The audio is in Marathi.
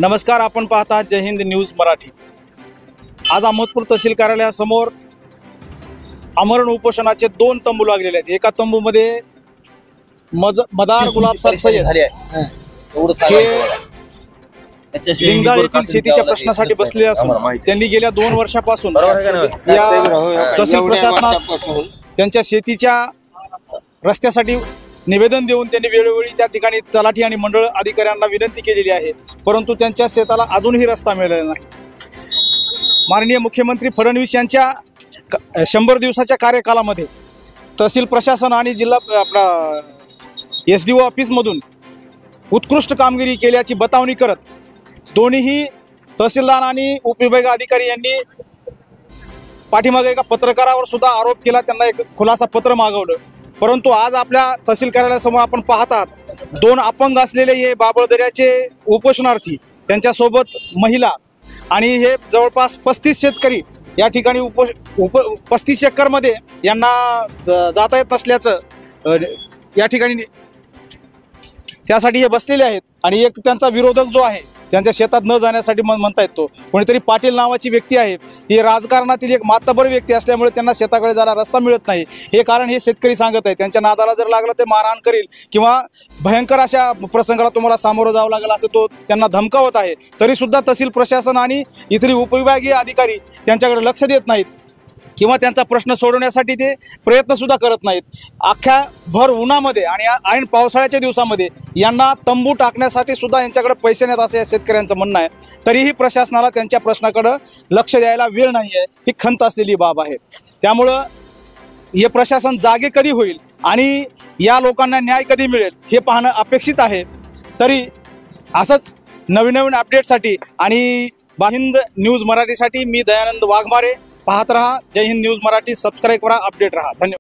नमस्कार, आपण पाहता जय हिंद न्यूज मराठी। आज अहमदपूर तहसील कार्यालयासमोर आमरण उपोषणाचे 2 तंबू लागलेले आहेत। एका तंबूमध्ये मदार गुलाबसाब सय्यद लिंगदाळ येथील शेतीच्या प्रश्नासाठी बसले असून त्यांनी गेल्या 2 वर्षापासून या तहसील प्रशासनास त्यांच्या शेतीच्या रस्त्यासाठी निवेदन देऊन त्यांनी वेळोवेळी त्या ठिकाणी तलाठी आणि मंडळ अधिकाऱ्यांना विनंती केलेली आहे, परंतु त्यांच्या शेताला अजूनही रस्ता मिळालेला नाही। माननीय मुख्यमंत्री फडणवीस यांच्या 100 दिवसाच्या कार्यकालामध्ये तहसील प्रशासन आणि जिल्हा आपला SDO ऑफिसमधून उत्कृष्ट कामगिरी केल्याची बतावणी करत दोन्हीही तहसीलदार आणि उपविभागीय अधिकारी यांनी पाठीमागे एका पत्रकारावर सुद्धा आरोप केला, त्यांना एक खुलासा पत्र मागवलं। परंतु आज आपल्या तहसील कार्यालयासमोर आपण पाहत आहात 2 अपंग असलेले हे बाबळदऱ्याचे उपोषणार्थी, त्यांच्यासोबत महिला आणि हे जवळपास 35 शेतकरी या ठिकाणी 35 एकरमध्ये यांना जाता येत नसल्याचं या ठिकाणी त्यासाठी हे बसलेले आहेत। आणि एक त्यांचा विरोधक जो आहे त्यांच्या शेतात न जाण्यासाठी म्हणतायत तो कोणीतरी पाटील नावाची व्यक्ती आहे, ती राजकारणातील एक मातबर व्यक्ती असल्यामुळे त्यांना शेताकडे जायला रस्ता मिळत नाही, हे कारण हे शेतकरी सांगत आहे। त्यांच्या नादाला जर लागलं ते मारहाण करील किंवा भयंकर अशा प्रसंगाला तुम्हाला सामोरं जावं लागेल असं तो त्यांना धमकावत आहे। तरी सुद्धा तहसील प्रशासन आणि इतर उपविभागीय अधिकारी त्यांच्याकडे लक्ष देत नाहीत किंवा त्यांचा प्रश्न सोडवण्यासाठी ते प्रयत्न सुद्धा करत नाहीत। अख्ख्या भर उन्हामध्ये आणि ऐन पावसाळ्याच्या दिवसामध्ये यांना तंबू टाकण्यासाठी सुद्धा यांच्याकडे पैसे नाहीत असं या शेतकऱ्यांचं म्हणणं आहे। तरीही प्रशासनाला त्यांच्या प्रश्नाकडे लक्ष द्यायला वेळ नाही आहे, ही खंत असलेली बाब आहे। त्यामुळं हे प्रशासन जागे कधी होईल आणि या लोकांना न्याय कधी मिळेल हे पाहणं अपेक्षित आहे। तरी असंच नवीन अपडेटसाठी आणि हिंद न्यूज मराठीसाठी मी दयानंद वाघमारे, पाहत रहा जय हिंद न्यूज मराठी, सबस्क्राईब करा, अपडेट रहा। धन्यवाद।